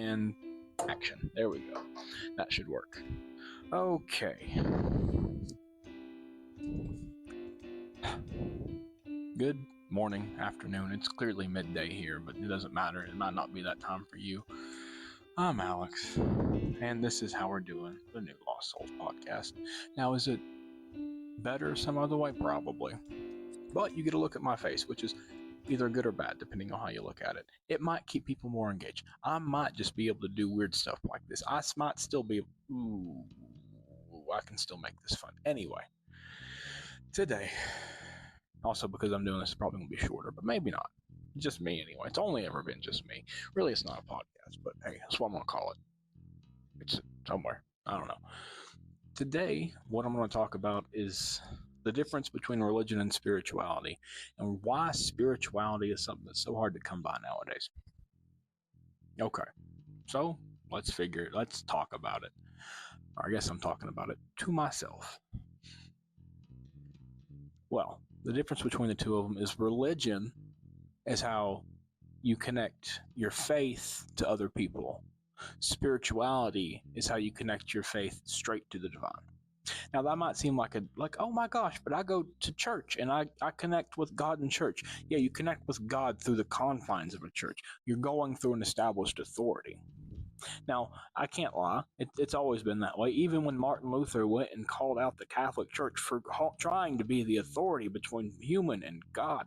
and action. There we go. That should work. Okay. Good morning, afternoon. It's clearly midday here, but it doesn't matter. It might not be that time for you. I'm Alex, and this is how we're doing the New Lost Souls podcast. Now, is it better some other way? Probably. But you get a look at my face, which is either good or bad, depending on how you look at it. It might keep people more engaged. I might just be able to do weird stuff like this. I might still be, I can still make this fun. Anyway, today, also because I'm doing this, it's probably going to be shorter, but maybe not. Just me anyway. It's only ever been just me. Really, it's not a podcast, but hey, that's what I'm going to call it. It's somewhere. I don't know. Today, what I'm going to talk about is the difference between religion and spirituality, and why spirituality is something that's so hard to come by nowadays. Okay, so let's talk about it. Or I guess I'm talking about it to myself. Well, the difference between the two of them is religion is how you connect your faith to other people. Spirituality is how you connect your faith straight to the divine. Now that might seem like oh my gosh, but I go to church and I connect with God in church. Yeah, you connect with God through the confines of a church. You're going through an established authority. Now, I can't lie. It's always been that way. Even when Martin Luther went and called out the Catholic Church for trying to be the authority between human and God,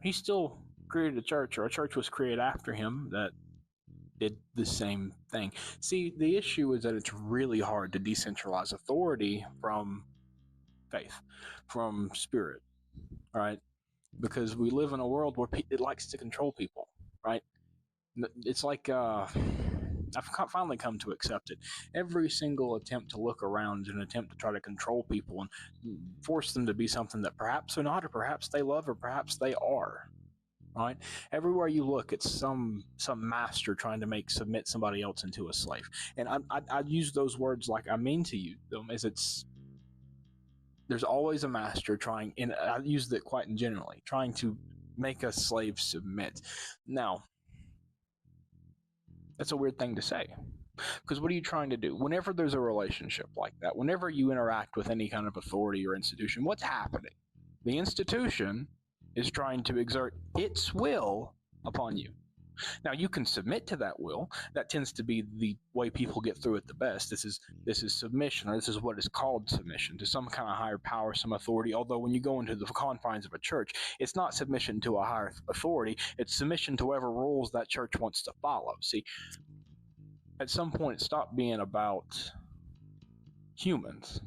he still created a church, or a church was created after him that did the same thing. See, the issue is that it's really hard to decentralize authority from faith, from spirit, right? Because we live in a world where it likes to control people, right? It's like, I've finally come to accept it. Every single attempt to look around is an attempt to try to control people and force them to be something that perhaps they're not, or perhaps they love, or perhaps they are. Right? Everywhere you look, it's some master trying to submit somebody else into a slave. And I use those words like I mean to use them, as there's always a master trying, and I use it quite generally, trying to make a slave submit. Now, that's a weird thing to say. Because what are you trying to do? Whenever there's a relationship like that, whenever you interact with any kind of authority or institution, what's happening? The institution is trying to exert its will upon you. Now, you can submit to that will. That tends to be the way people get through it the best. This is submission, or this is what is called submission to some kind of higher power, some authority. Although when you go into the confines of a church, it's not submission to a higher authority. It's submission to whatever rules that church wants to follow. See, at some point, it stopped being about humans.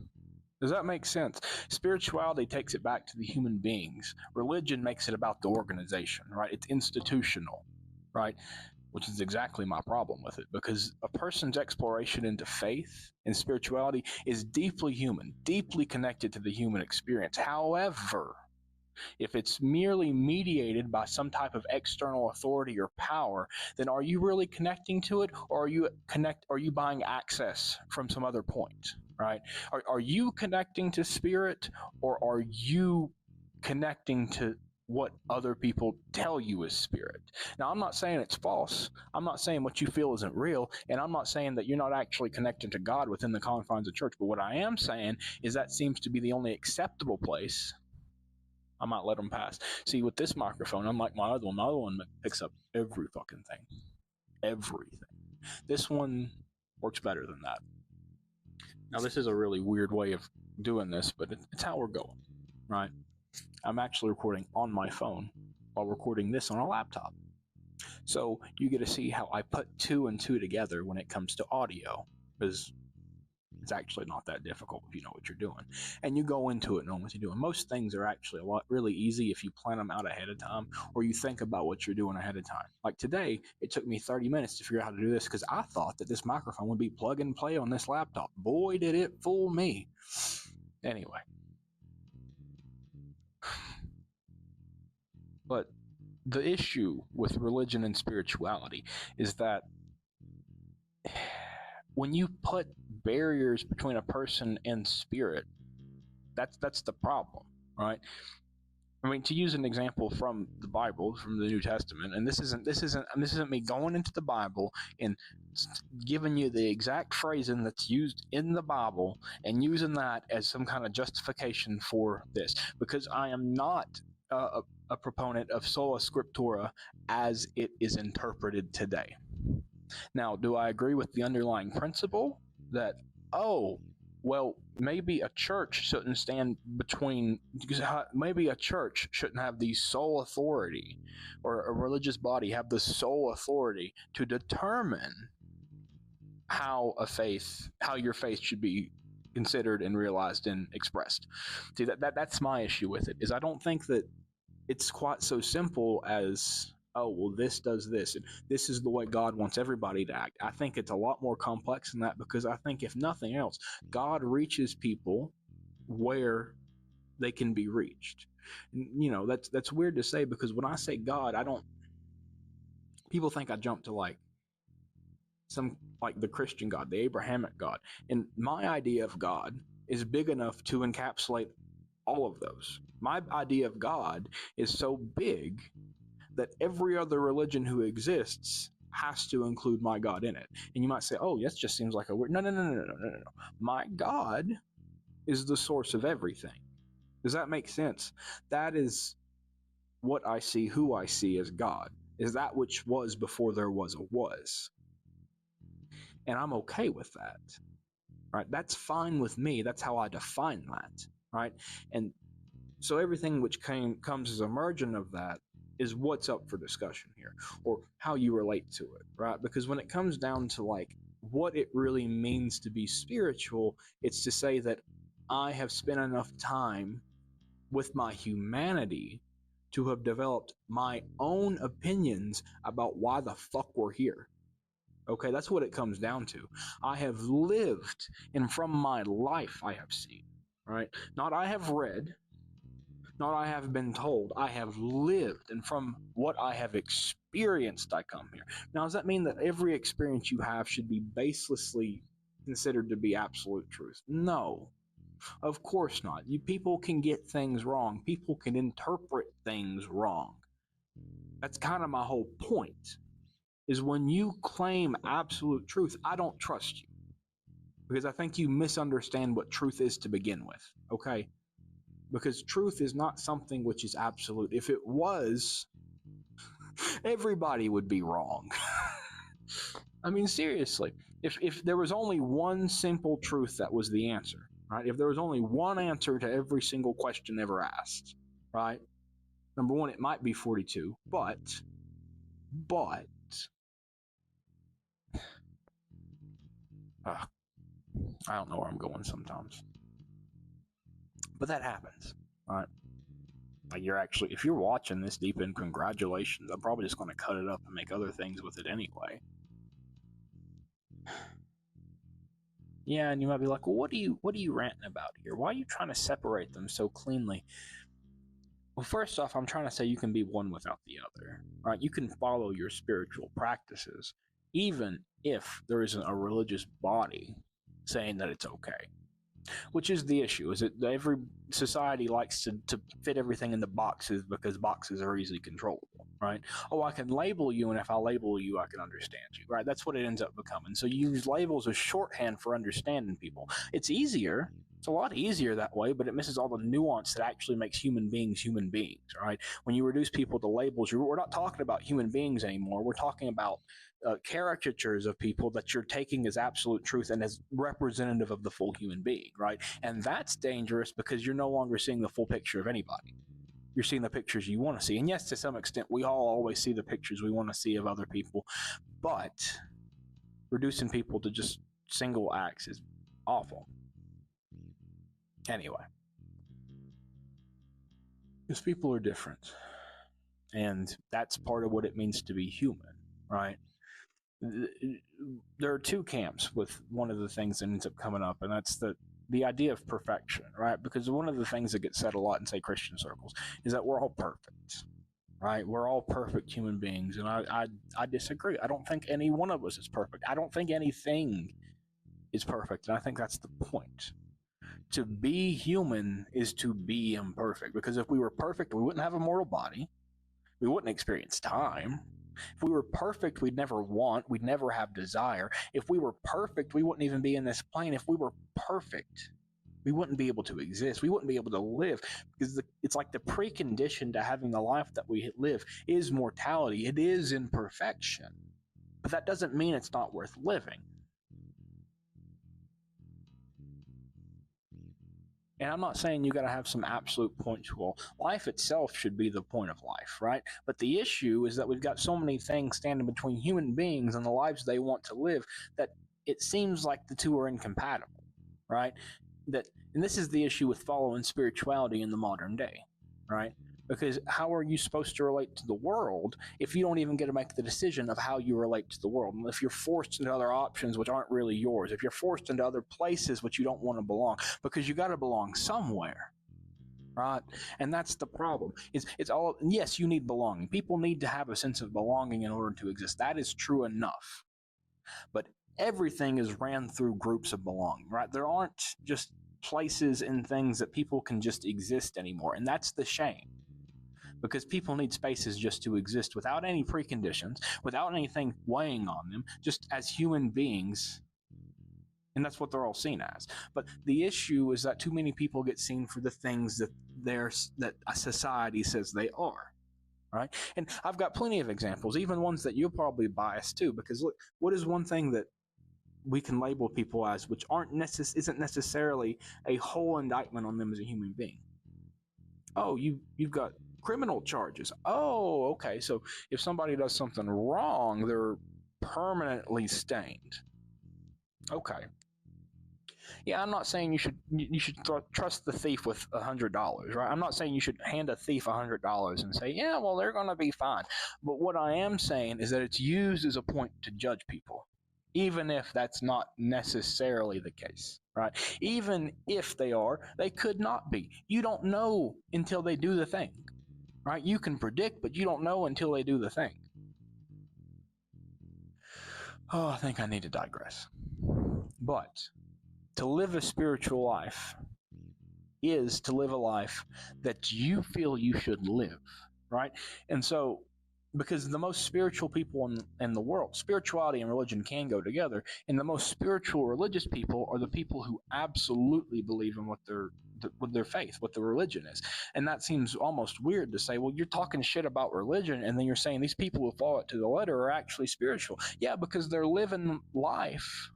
Does that make sense? Spirituality takes it back to the human beings. Religion makes it about the organization, right? It's institutional, right? Which is exactly my problem with it, because a person's exploration into faith and spirituality is deeply human, deeply connected to the human experience. However, if it's merely mediated by some type of external authority or power, then are you really connecting to it, or are you buying access from some other point, right? Are you connecting to spirit, or are you connecting to what other people tell you is spirit? Now, I'm not saying it's false. I'm not saying what you feel isn't real, and I'm not saying that you're not actually connected to God within the confines of church. But what I am saying is that seems to be the only acceptable place. I might let them pass. See, with this microphone, unlike my other one picks up every fucking thing. Everything. This one works better than that. Now, this is a really weird way of doing this, but it's how we're going, right? I'm actually recording on my phone while recording this on a laptop. So you get to see how I put two and two together when it comes to audio, because it's actually not that difficult if you know what you're doing. And you go into it knowing what you're doing. Most things are actually really easy if you plan them out ahead of time, or you think about what you're doing ahead of time. Like today, it took me 30 minutes to figure out how to do this, because I thought that this microphone would be plug and play on this laptop. Boy, did it fool me. Anyway. But the issue with religion and spirituality is that when you put barriers between a person and spirit, that's the problem, right? I mean, to use an example from the Bible, from the New Testament, and this isn't me going into the Bible and giving you the exact phrasing that's used in the Bible and using that as some kind of justification for this, because I am not a proponent of sola scriptura as it is interpreted today. Now, do I agree with the underlying principle that, oh, well, maybe a church shouldn't stand between, maybe a church shouldn't have the sole authority, or a religious body have the sole authority to determine how your faith should be considered and realized and expressed. See, that's my issue with it, is I don't think that it's quite so simple as, oh, well, this does this, and this is the way God wants everybody to act. I think it's a lot more complex than that, because I think, if nothing else, God reaches people where they can be reached. And, that's weird to say, because when I say God, people think I jump to like the Christian God, the Abrahamic God. And my idea of God is big enough to encapsulate all of those. My idea of God is so big that every other religion who exists has to include my God in it. And you might say, oh, that just seems like a weird. No. My God is the source of everything. Does that make sense? That is what I see, who I see as God, is that which was before there was a was. And I'm okay with that, right? That's fine with me. That's how I define that, right? And so everything which comes as a margin of that is what's up for discussion here, or how you relate to it, right? Because when it comes down to like what it really means to be spiritual, it's to say that I have spent enough time with my humanity to have developed my own opinions about why the fuck we're here. Okay, that's what it comes down to. I have lived, and from my life I have seen, right? Not I have read, not I have been told. I have lived, and from what I have experienced, I come here. Now, does that mean that every experience you have should be baselessly considered to be absolute truth? No, of course not. People can get things wrong. People can interpret things wrong. That's kind of my whole point, is when you claim absolute truth, I don't trust you, because I think you misunderstand what truth is to begin with, okay? Because truth is not something which is absolute. If it was, everybody would be wrong. I mean, seriously, if there was only one simple truth that was the answer, right? If there was only one answer to every single question ever asked, right? Number one, it might be 42, but I don't know where I'm going sometimes. But that happens, right? Like, if you're watching this deep in, congratulations. I'm probably just going to cut it up and make other things with it anyway. Yeah, and you might be like, well, what are you ranting about here? Why are you trying to separate them so cleanly? Well, first off, I'm trying to say you can be one without the other, right? You can follow your spiritual practices, even if there isn't a religious body saying that it's okay. Which is the issue, is that every society likes to fit everything into boxes, because boxes are easily controllable, right? Oh, I can label you, and if I label you, I can understand you, right? That's what it ends up becoming. So you use labels as shorthand for understanding people. It's easier. It's a lot easier that way, but it misses all the nuance that actually makes human beings, right? When you reduce people to labels, we're not talking about human beings anymore. We're talking about caricatures of people that you're taking as absolute truth and as representative of the full human being, right? And that's dangerous, because you're no longer seeing the full picture of anybody. You're seeing the pictures you want to see. And yes, to some extent, we all always see the pictures we want to see of other people, but reducing people to just single acts is awful. Anyway, because people are different, and that's part of what it means to be human, right? There are two camps with one of the things that ends up coming up, and that's the idea of perfection, right? Because one of the things that gets said a lot in, say, Christian circles is that we're all perfect, right? We're all perfect human beings, and I disagree. I don't think any one of us is perfect. I don't think anything is perfect, and I think that's the point. To be human is to be imperfect, because if we were perfect, we wouldn't have a mortal body. We wouldn't experience time. If we were perfect, we'd never want, we'd never have desire. If we were perfect, we wouldn't even be in this plane. If we were perfect, we wouldn't be able to exist. We wouldn't be able to live, because it's like the precondition to having the life that we live is mortality. It is imperfection. But that doesn't mean it's not worth living. And I'm not saying you got to have some absolute point to all. Life itself should be the point of life, right? But the issue is that we've got so many things standing between human beings and the lives they want to live that it seems like the two are incompatible, right? And this is the issue with following spirituality in the modern day, right? Because how are you supposed to relate to the world if you don't even get to make the decision of how you relate to the world? And if you're forced into other options which aren't really yours, if you're forced into other places which you don't want to belong, because you got to belong somewhere, right? And that's the problem. It's all, yes, you need belonging. People need to have a sense of belonging in order to exist. That is true enough. But everything is ran through groups of belonging, right? There aren't just places and things that people can just exist anymore. And that's the shame. Because people need spaces just to exist without any preconditions, without anything weighing on them, just as human beings. And that's what they're all seen as. But the issue is that too many people get seen for the things that a society says they are. Right? And I've got plenty of examples, even ones that you're probably biased to, because look, what is one thing that we can label people as which isn't necessarily a whole indictment on them as a human being? Oh, you've got criminal charges. Oh, okay. So if somebody does something wrong, they're permanently stained. Okay. Yeah, I'm not saying you should trust the thief with $100, right? I'm not saying you should hand a thief $100 and say, yeah, well, they're going to be fine. But what I am saying is that it's used as a point to judge people, even if that's not necessarily the case, right? Even if they are, they could not be. You don't know until they do the thing, right? You can predict, but you don't know until they do the thing. Oh, I think I need to digress. But to live a spiritual life is to live a life that you feel you should live, right? And so, because the most spiritual people in the world, spirituality and religion can go together, and the most spiritual religious people are the people who absolutely believe in what their faith, what their religion is. And that seems almost weird to say, well, you're talking shit about religion, and then you're saying these people who follow it to the letter are actually spiritual. Yeah, because they're living life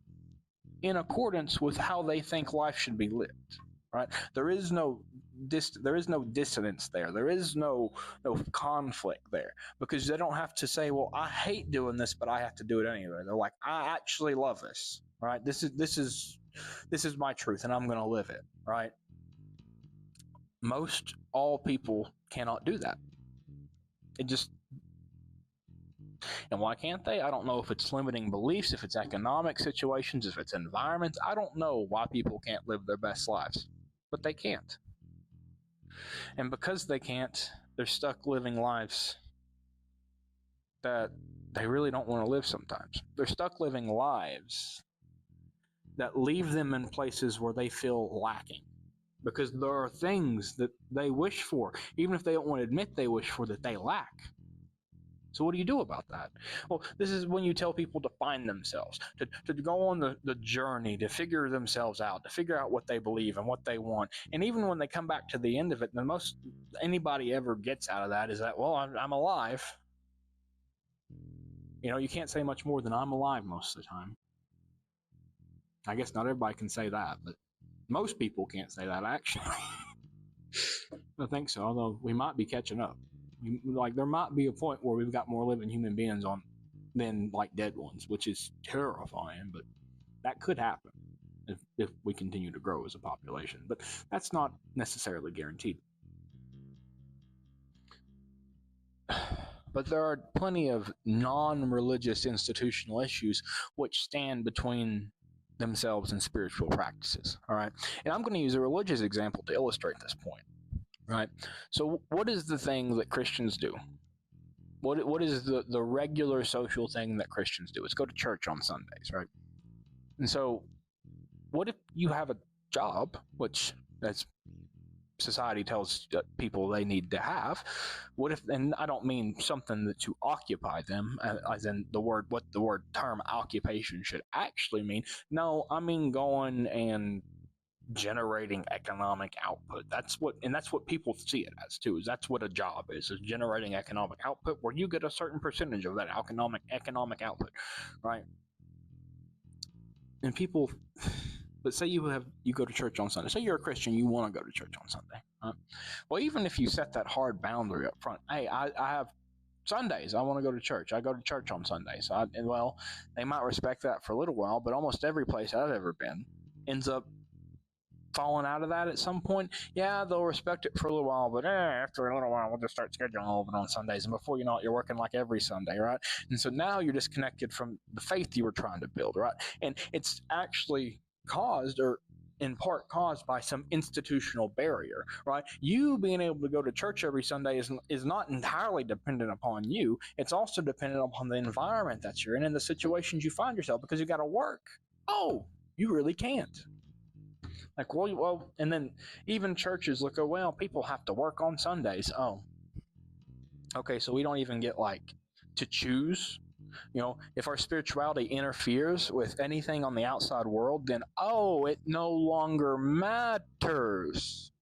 in accordance with how they think life should be lived, right? There is no dissonance there. There is no conflict there, because they don't have to say, well, I hate doing this, but I have to do it anyway. They're like, I actually love this, right? This is my truth, and I'm going to live it, right? Most all people cannot do that. And why can't they? I don't know if it's limiting beliefs, if it's economic situations, if it's environments. I don't know why people can't live their best lives, but they can't. And because they can't, they're stuck living lives that they really don't want to live sometimes. They're stuck living lives that leave them in places where they feel lacking, because there are things that they wish for, even if they don't want to admit they wish for, that they lack. So what do you do about that? Well, this is when you tell people to find themselves, to go on the journey, to figure themselves out, to figure out what they believe and what they want. And even when they come back to the end of it, the most anybody ever gets out of that is that, well, I'm alive. You can't say much more than I'm alive most of the time. I guess not everybody can say that, but most people can't say that, actually. I think so, although we might be catching up. Like, there might be a point where we've got more living human beings than like dead ones, which is terrifying, but that could happen if we continue to grow as a population. But that's not necessarily guaranteed. But there are plenty of non-religious institutional issues which stand between themselves and spiritual practices, all right? And I'm going to use a religious example to illustrate this point. Right. So what is the thing that Christians do? What is the regular social thing that Christians do? It's go to church on Sundays, right? And so what if you have a job, which as society tells people they need to have. What if, and I don't mean something that to occupy them, as in the word, what the word term occupation should actually mean. No, I mean going and generating economic output. That's what people see it as too. Is that's what a job is generating economic output, where you get a certain percentage of that economic output, right? And people, but say you go to church on Sunday. Say you're a Christian, you want to go to church on Sunday. Right? Well, even if you set that hard boundary up front, hey, I have Sundays, I want to go to church. I go to church on Sundays. And well, they might respect that for a little while, but almost every place I've ever been ends up falling out of that at some point. Yeah, they'll respect it for a little while, but after a little while, we'll just start scheduling all of it on Sundays. And before you know it, you're working like every Sunday, right? And so now you're disconnected from the faith you were trying to build, right? And it's actually caused, or in part caused, by some institutional barrier, right? You being able to go to church every Sunday is not entirely dependent upon you. It's also dependent upon the environment that you're in and the situations you find yourself, because you got to work. Oh, you really can't. Like, well, and then even churches look, oh, well, people have to work on Sundays. Oh, okay, so we don't even get to choose. If our spirituality interferes with anything on the outside world, then it no longer matters.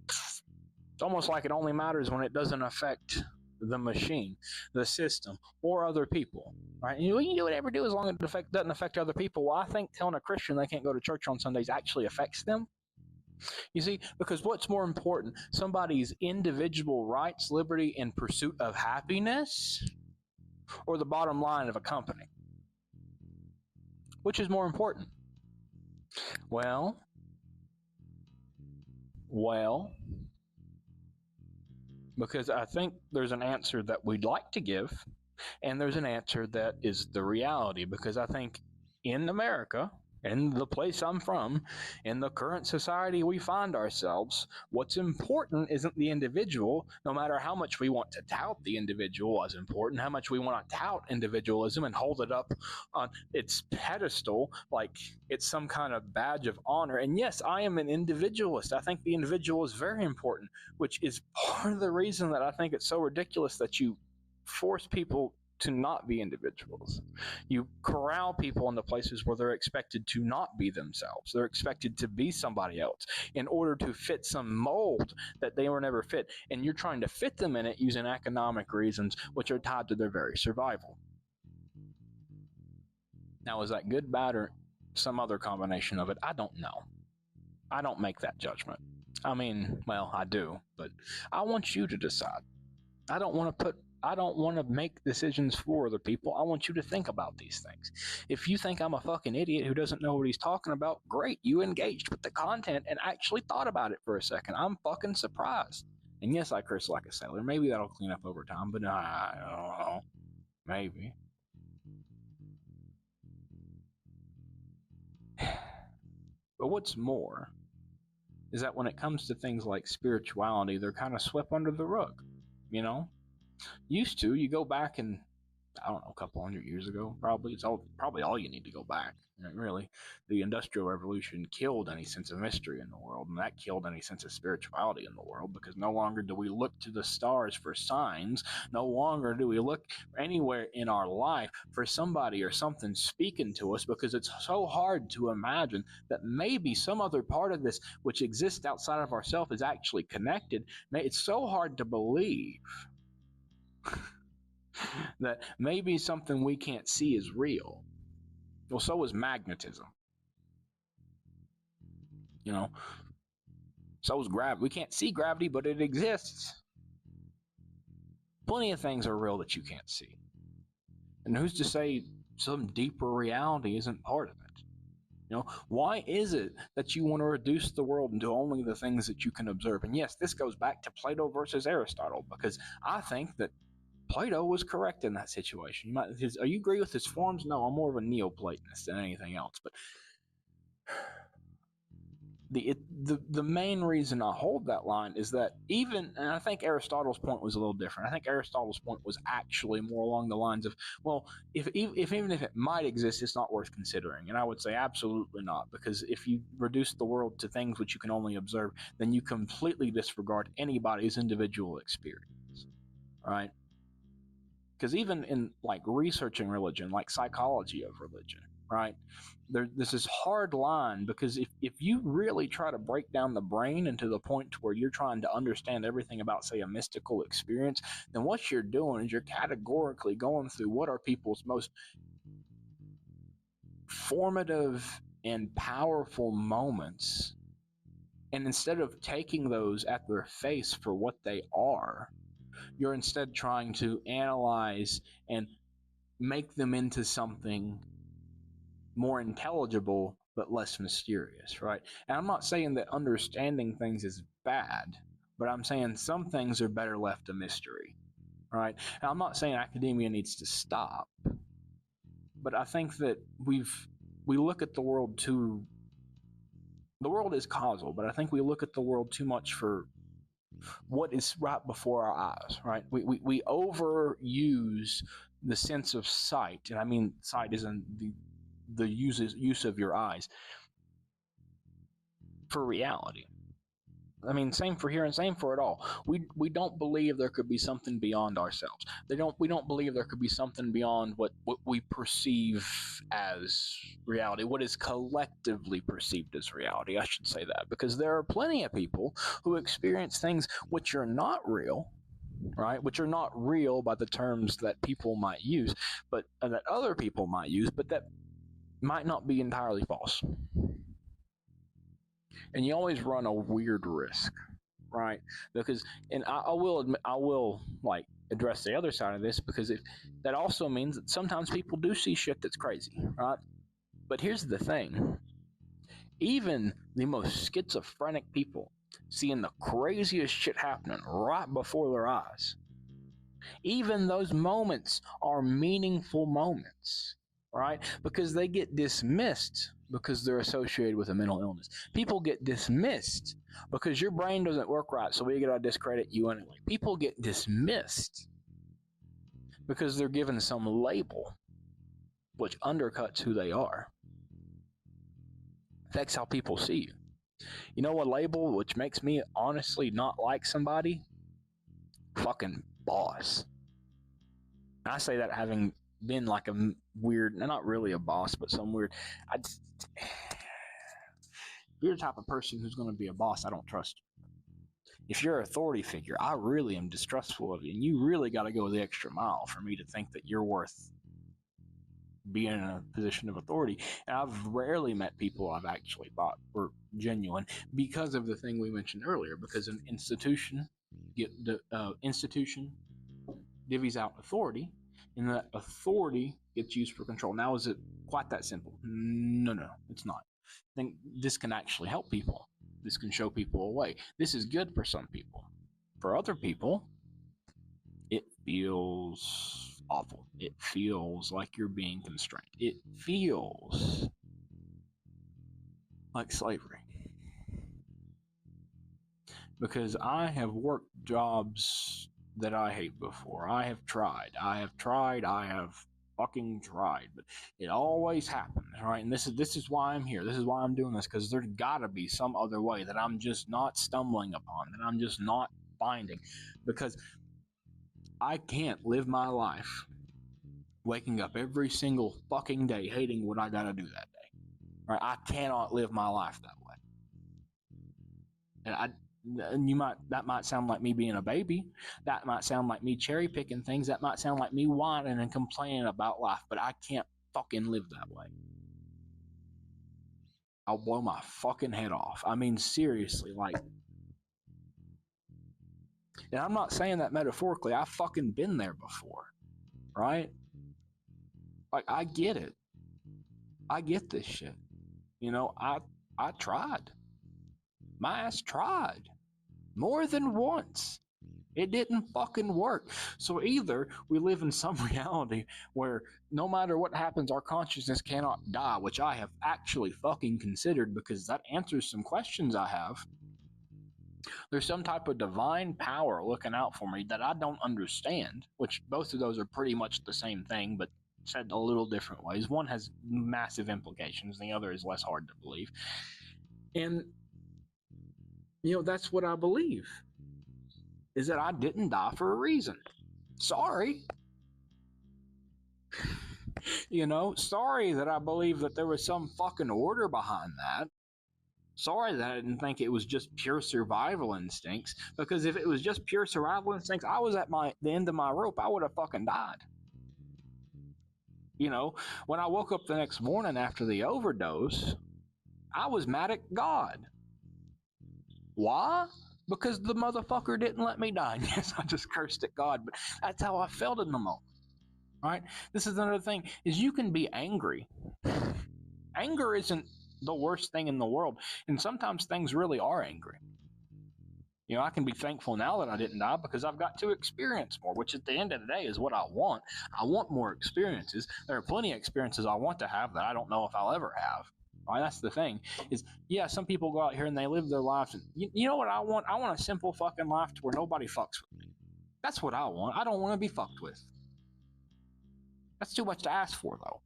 It's almost like it only matters when it doesn't affect the machine, the system, or other people, right? You can do whatever you do as long as it doesn't affect other people. Well, I think telling a Christian they can't go to church on Sundays actually affects them. You see, because what's more important, somebody's individual rights, liberty, and pursuit of happiness, or the bottom line of a company? Which is more important? Well, because I think there's an answer that we'd like to give, and there's an answer that is the reality. Because I think in America, in the place I'm from, in the current society we find ourselves, what's important isn't the individual, no matter how much we want to tout the individual as important, how much we want to tout individualism and hold it up on its pedestal like it's some kind of badge of honor. And yes, I am an individualist. I think the individual is very important, which is part of the reason that I think it's so ridiculous that you force people to not be individuals. You corral people into places where they're expected to not be themselves. They're expected to be somebody else in order to fit some mold that they were never fit. And you're trying to fit them in it using economic reasons, which are tied to their very survival. Now, is that good, bad, or some other combination of it? I don't know. I don't make that judgment. I mean, well, I do, but I want you to decide. I don't want to make decisions for other people. I want you to think about these things. If you think I'm a fucking idiot who doesn't know what he's talking about, great. You engaged with the content and actually thought about it for a second. I'm fucking surprised. And yes, I curse like a sailor. Maybe that'll clean up over time, but I don't know. Maybe. But what's more is that when it comes to things like spirituality, they're kind of swept under the rug, Used to, you go back and, I don't know, a couple hundred years ago, probably. It's probably all you need to go back. Really, the Industrial Revolution killed any sense of mystery in the world, and that killed any sense of spirituality in the world, because no longer do we look to the stars for signs. No longer do we look anywhere in our life for somebody or something speaking to us, because it's so hard to imagine that maybe some other part of this which exists outside of ourselves is actually connected. It's so hard to believe that maybe something we can't see is real. Well, so is magnetism. So is gravity. We can't see gravity, but it exists. Plenty of things are real that you can't see. And who's to say some deeper reality isn't part of it? Why is it that you want to reduce the world into only the things that you can observe? And yes, this goes back to Plato versus Aristotle, because I think that Plato was correct in that situation. You agree with his forms? No, I'm more of a Neoplatonist than anything else. But the main reason I hold that line is that even, and I think Aristotle's point was a little different. I think Aristotle's point was actually more along the lines of, well, if even if it might exist, it's not worth considering. And I would say absolutely not, because if you reduce the world to things which you can only observe, then you completely disregard anybody's individual experience, right? Because even in like researching religion, like psychology of religion, right, there's this hard line, because if you really try to break down the brain into the point to where you're trying to understand everything about, say, a mystical experience, then what you're doing is you're categorically going through what are people's most formative and powerful moments, and instead of taking those at their face for what they are, you're instead trying to analyze and make them into something more intelligible but less mysterious, right? And I'm not saying that understanding things is bad, but I'm saying some things are better left a mystery, right? And I'm not saying academia needs to stop, but I think that we look at the world too. The world is causal, but I think we look at the world too much for what is right before our eyes, right? We overuse the sense of sight, and I mean sight is in the use of your eyes for reality. I mean, same for here and same for it all. We don't believe there could be something beyond ourselves. We don't believe there could be something beyond what we perceive as reality, what is collectively perceived as reality. I should say that, because there are plenty of people who experience things which are not real, right? Which are not real by the terms that people might use, but that other people might use, but that might not be entirely false. And you always run a weird risk, right? Because, and I will admit, I will like address the other side of this, because that also means that sometimes people do see shit that's crazy, right? But here's the thing: even the most schizophrenic people seeing the craziest shit happening right before their eyes, even those moments are meaningful moments, right? Because they get dismissed because they're associated with a mental illness. People get dismissed because your brain doesn't work right, so we got to discredit you anyway. People get dismissed because they're given some label which undercuts who they are. Affects how people see you. You know, a label which makes me honestly not like somebody? Fucking boss. And I say that having been like a weird, not really a boss, but some weird. If you're the type of person who's going to be a boss, I don't trust you. If you're an authority figure, I really am distrustful of you, and you really got to go the extra mile for me to think that you're worth being in a position of authority. And I've rarely met people I've actually thought were genuine because of the thing we mentioned earlier. Because an institution institution divvies out authority, and that authority gets used for control. Now, is it quite that simple? No, it's not. I think this can actually help people. This can show people a way. This is good for some people. For other people, it feels awful. It feels like you're being constrained. It feels like slavery. Because I have worked jobs that I hate before. I have fucking tried, but it always happens, right? And this is why I'm here. This is why I'm doing this, because there's got to be some other way that I'm just not stumbling upon, that I'm just not finding, because I can't live my life waking up every single fucking day hating what I gotta do that day, right? I cannot live my life that way. And that might sound like me being a baby. That might sound like me cherry picking things. That might sound like me whining and complaining about life, but I can't fucking live that way. I'll blow my fucking head off. I mean, seriously, like, and I'm not saying that metaphorically. I've fucking been there before, right? Like, I get it. I get this shit. You know, I tried. My ass tried more than once. It didn't fucking work. So either we live in some reality where no matter what happens, our consciousness cannot die, which I have actually fucking considered because that answers some questions I have. There's some type of divine power looking out for me that I don't understand, which both of those are pretty much the same thing, but said a little different ways. One has massive implications, the other is less hard to believe. And, that's what I believe, is that I didn't die for a reason. Sorry. Sorry that I believe that there was some fucking order behind that. Sorry that I didn't think it was just pure survival instincts, because if it was just pure survival instincts, I was at the end of my rope. I would have fucking died. When I woke up the next morning after the overdose, I was mad at God. Why? Because the motherfucker didn't let me die. Yes, I just cursed at God, but that's how I felt in the moment. Right? This is another thing, is you can be angry. Anger isn't the worst thing in the world, and sometimes things really are angry. I can be thankful now that I didn't die because I've got to experience more, which at the end of the day is what I want. I want more experiences. There are plenty of experiences I want to have that I don't know if I'll ever have. Right? That's the thing. Is some people go out here and they live their lives, and you know what I want? I want a simple fucking life to where nobody fucks with me. That's what I want. I don't want to be fucked with. That's too much to ask for, though,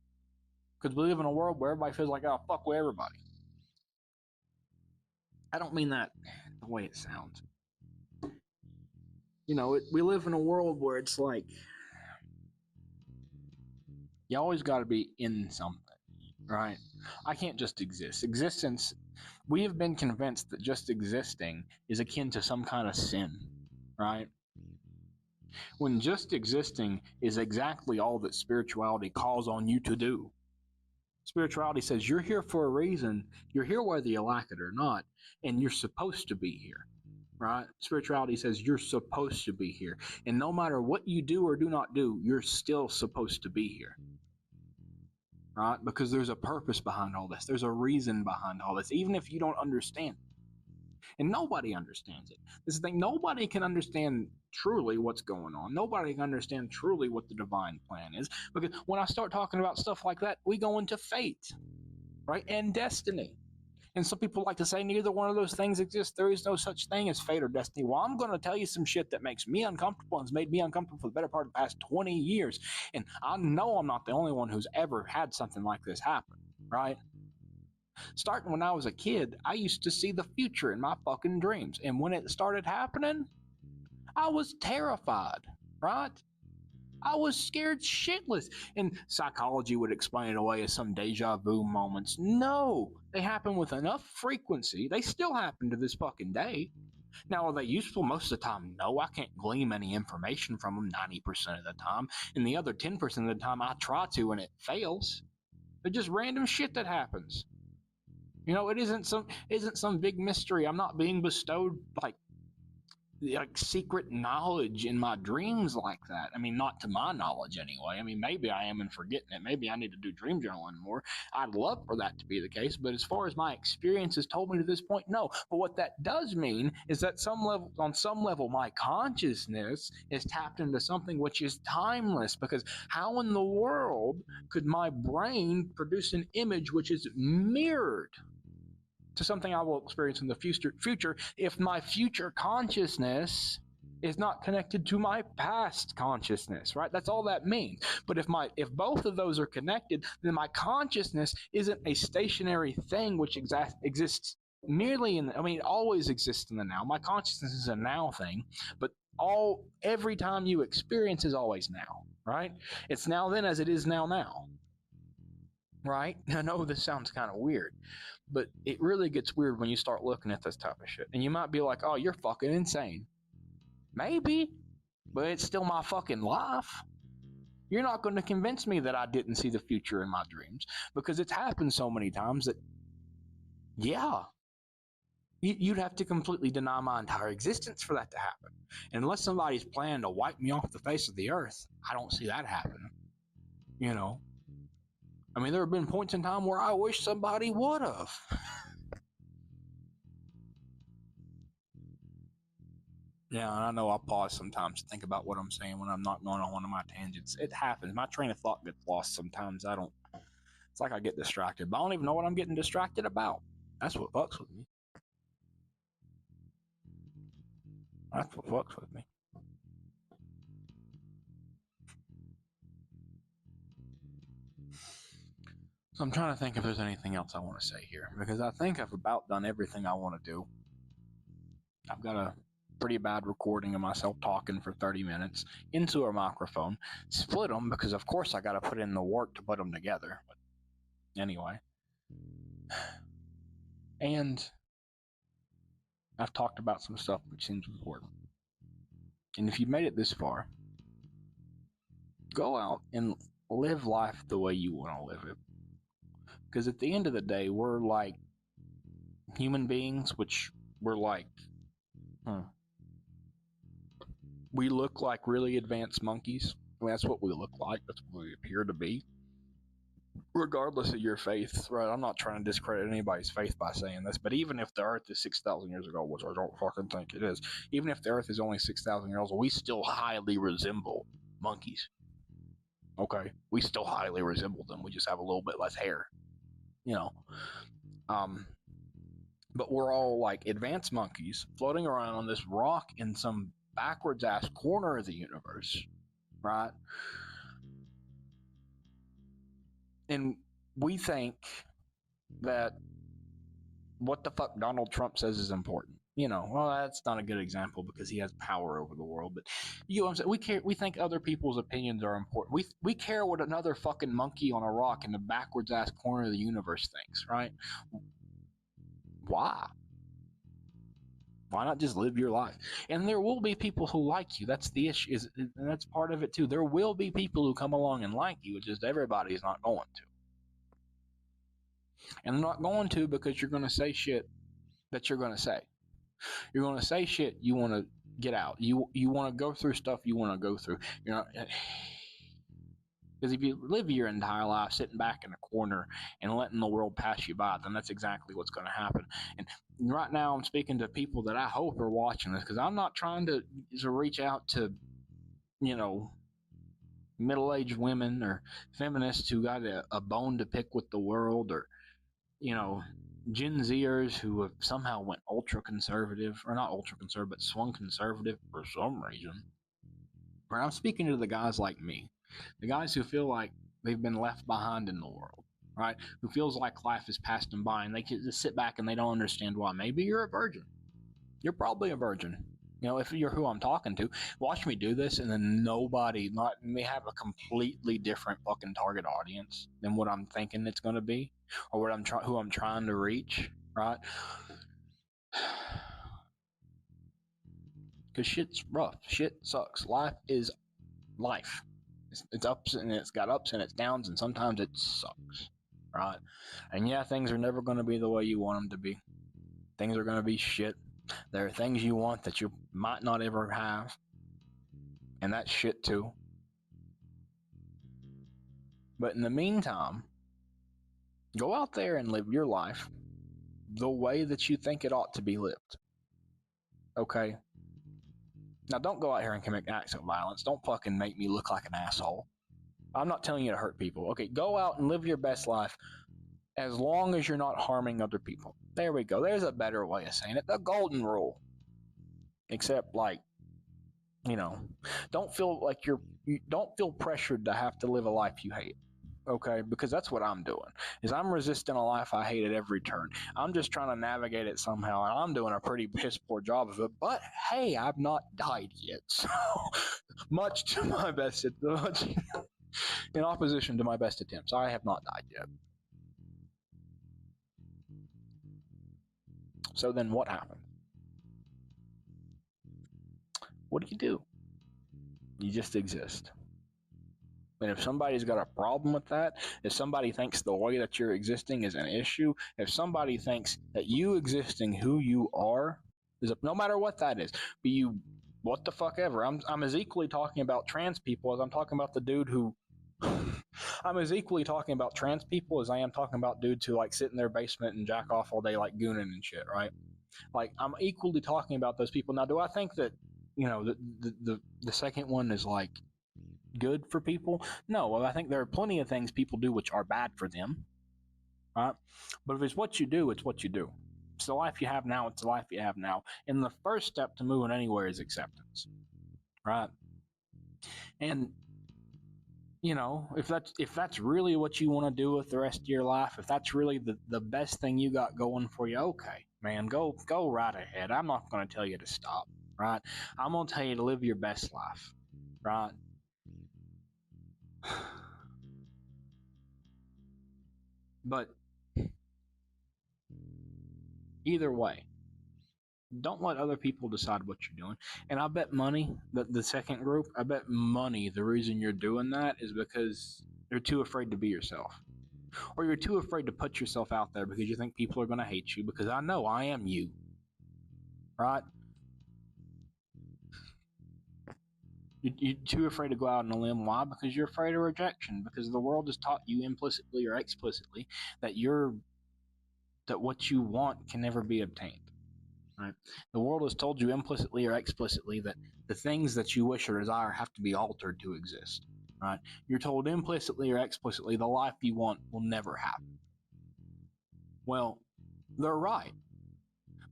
because we live in a world where everybody feels like, oh, fuck with everybody. I don't mean that the way it sounds. We live in a world where it's like, you always got to be in something, right? I can't just exist. Existence, we have been convinced that just existing is akin to some kind of sin, right? When just existing is exactly all that spirituality calls on you to do. Spirituality says you're here for a reason, you're here whether you like it or not, and you're supposed to be here. Right? Spirituality says you're supposed to be here. And no matter what you do or do not do, you're still supposed to be here. Right? Because there's a purpose behind all this. There's a reason behind all this, even if you don't understand it. And nobody understands it. This is the thing, nobody can understand truly what's going on. Nobody can understand truly what the divine plan is. Because when I start talking about stuff like that, we go into fate, right? And destiny. And some people like to say neither one of those things exists. There is no such thing as fate or destiny. Well, I'm going to tell you some shit that makes me uncomfortable and has made me uncomfortable for the better part of the past 20 years. And I know I'm not the only one who's ever had something like this happen, right? Starting when I was a kid, I used to see the future in my fucking dreams. And when it started happening, I was terrified, right? I was scared shitless. And psychology would explain it away as some deja vu moments. No, they happen with enough frequency. They still happen to this fucking day. Now, are they useful most of the time? No, I can't glean any information from them 90% of the time. And the other 10% of the time, I try to and it fails. They're just random shit that happens. It isn't some big mystery. I'm not being bestowed like secret knowledge in my dreams like that. I mean, not to my knowledge anyway. I mean, maybe I am and forgetting it. Maybe I need to do dream journaling more. I'd love for that to be the case, but as far as my experience has told me to this point, no. But what that does mean is that on some level, my consciousness is tapped into something which is timeless, because how in the world could my brain produce an image which is mirrored to something I will experience in the future if my future consciousness is not connected to my past consciousness, right? That's all that means. But if both of those are connected, then my consciousness isn't a stationary thing which exists merely it always exists in the now. My consciousness is a now thing, but every time you experience is always now, right? It's now then as it is now. Right? I know this sounds kind of weird, but it really gets weird when you start looking at this type of shit. And you might be like, oh, you're fucking insane. Maybe, but it's still my fucking life. You're not going to convince me that I didn't see the future in my dreams, because it's happened so many times that, yeah, you'd have to completely deny my entire existence for that to happen. And unless somebody's planning to wipe me off the face of the earth, I don't see that happening. I mean, there have been points in time where I wish somebody would have. Yeah, and I know I pause sometimes to think about what I'm saying when I'm not going on one of my tangents. It happens. My train of thought gets lost sometimes. I don't. It's like I get distracted, but I don't even know what I'm getting distracted about. That's what fucks with me. That's what fucks with me. So I'm trying to think if there's anything else I want to say here, because I think I've about done everything I want to do. I've got a pretty bad recording of myself talking for 30 minutes into a microphone, split them because of course I got to put in the work to put them together. But anyway, and I've talked about some stuff which seems important. And if you've made it this far, go out and live life the way you want to live it. Because at the end of the day, we're like human beings, which we're like, we look like really advanced monkeys. I mean, that's what we look like. That's what we appear to be. Regardless of your faith, right? I'm not trying to discredit anybody's faith by saying this, but even if the Earth is 6,000 years ago, which I don't fucking think it is, even if the Earth is only 6,000 years old, we still highly resemble monkeys. Okay, we still highly resemble them. We just have a little bit less hair, you know. But we're all like advanced monkeys floating around on this rock in some backwards ass corner of the universe, right? And we think that what the fuck Donald Trump says is important. You know, well, that's not a good example because he has power over the world. But you know what I'm saying? We care. We think other people's opinions are important. We care what another fucking monkey on a rock in the backwards ass corner of the universe thinks, right? Why? Why not just live your life? And there will be people who like you. That's the issue. And that's part of it too. There will be people who come along and like you. It's just everybody's not going to. And they're not going to because you're going to say shit that you're going to say. You're going to say shit you want to get out. You want to go through stuff you want to go through. You're not. Because if you live your entire life sitting back in a corner and letting the world pass you by, then that's exactly what's going to happen. And right now, I'm speaking to people that I hope are watching this because I'm not trying to reach out to, you know, middle-aged women or feminists who got a bone to pick with the world, or, you know, Gen Zers who have somehow went ultra conservative, or not ultra conservative, but swung conservative for some reason. But I'm speaking to the guys like me, the guys who feel like they've been left behind in the world, right? Who feels like life has passed them by and they can just sit back and they don't understand why. Maybe you're a virgin. You're probably a virgin. You know, if you're who I'm talking to, watch me do this, and then nobody, not me, have a completely different fucking target audience than what I'm thinking it's going to be, or what who I'm trying to reach, right? Because shit's rough. Shit sucks. Life is life. It's ups and it's got ups and it's downs, and sometimes it sucks, right? And yeah, things are never going to be the way you want them to be. Things are going to be shit. There are things you want that you might not ever have, and that's shit too. But in the meantime, go out there and live your life the way that you think it ought to be lived. Okay? Now, don't go out here and commit acts of violence. Don't fucking make me look like an asshole. I'm not telling you to hurt people. Okay, go out and live your best life as long as you're not harming other people. There we go. There's a better way of saying it. The golden rule. Except, like, you know, don't feel like you don't feel pressured to have to live a life you hate. Okay, because that's what I'm doing. Is I'm resisting a life I hate at every turn. I'm just trying to navigate it somehow, and I'm doing a pretty piss poor job of it. But hey, I've not died yet, so much to my best, in opposition to my best attempts, I have not died yet. So then, what happened? What do? You just exist. And if somebody's got a problem with that, if somebody thinks the way that you're existing is an issue, if somebody thinks that you existing who you are is no matter what that is, be you what the fuck ever. I'm as equally talking about trans people as I'm talking about the dude who I'm as equally talking about trans people as I am talking about dudes who like sit in their basement and jack off all day like gooning and shit, right? Like I'm equally talking about those people. Now, do I think that the second one is like good for people. No, well, I think there are plenty of things people do which are bad for them, right? But if it's what you do, it's what you do. It's the life you have now. It's the life you have now. And the first step to moving anywhere is acceptance, right? And if that's really what you want to do with the rest of your life, if that's really the best thing you got going for you, okay, man, go right ahead. I'm not going to tell you to stop, right? I'm going to tell you to live your best life, right? But either way, don't let other people decide what you're doing. And I bet money that the second group, I bet money the reason you're doing that is because you're too afraid to be yourself. Or you're too afraid to put yourself out there because you think people are going to hate you, because I know I am you. Right? You're too afraid to go out on a limb. Why? Because you're afraid of rejection. Because the world has taught you implicitly or explicitly that what you want can never be obtained. Right? The world has told you implicitly or explicitly that the things that you wish or desire have to be altered to exist. Right? You're told implicitly or explicitly the life you want will never happen. Well, they're right.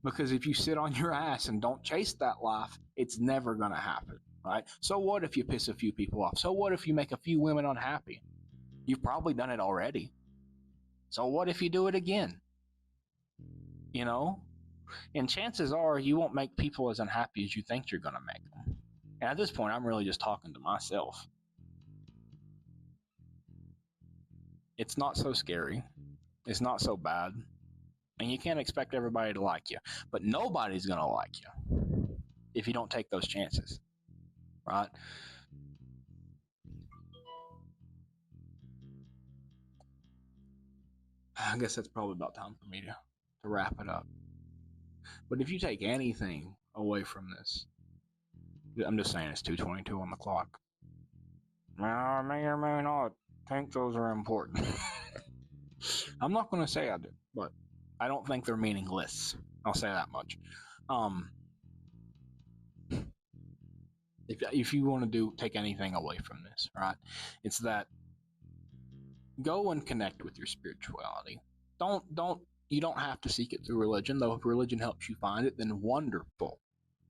Because if you sit on your ass and don't chase that life, it's never going to happen, right? So what if you piss a few people off? So what if you make a few women unhappy? You've probably done it already. So what if you do it again? And chances are you won't make people as unhappy as you think you're going to make them. And at this point, I'm really just talking to myself. It's not so scary. It's not so bad. And you can't expect everybody to like you. But nobody's going to like you if you don't take those chances, right? I guess that's probably about time for me to wrap it up. But if you take anything away from this, I'm just saying it's 2:22 on the clock. I may or may not think those are important. I'm not going to say I do, but I don't think they're meaningless. I'll say that much. If you want to take anything away from this, right, it's that go and connect with your spirituality. You don't have to seek it through religion, though. If religion helps you find it, then wonderful.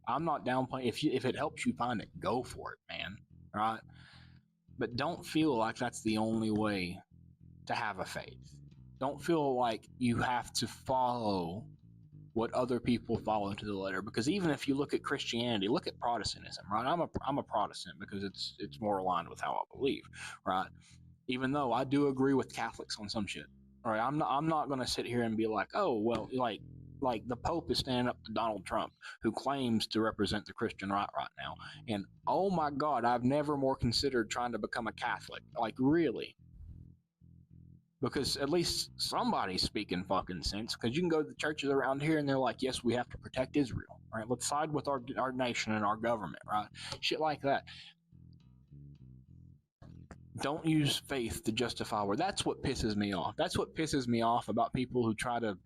I'm not downplaying. If it helps you find it, go for it, man. Right? But don't feel like that's the only way to have a faith. Don't feel like you have to follow what other people follow to the letter. Because even if you look at Christianity, look at Protestantism, right? I'm a Protestant because it's more aligned with how I believe, right? Even though I do agree with Catholics on some shit. All right, I'm not going to sit here and be like, oh well, like the Pope is standing up to Donald Trump, who claims to represent the Christian right now, and oh my God, I've never more considered trying to become a Catholic. Like really, because at least somebody's speaking fucking sense. Because you can go to the churches around here and they're like, yes, we have to protect Israel, right? Let's side with our nation and our government, right? Shit like that. Don't use faith to justify war. That's what pisses me off. That's what pisses me off about people who try to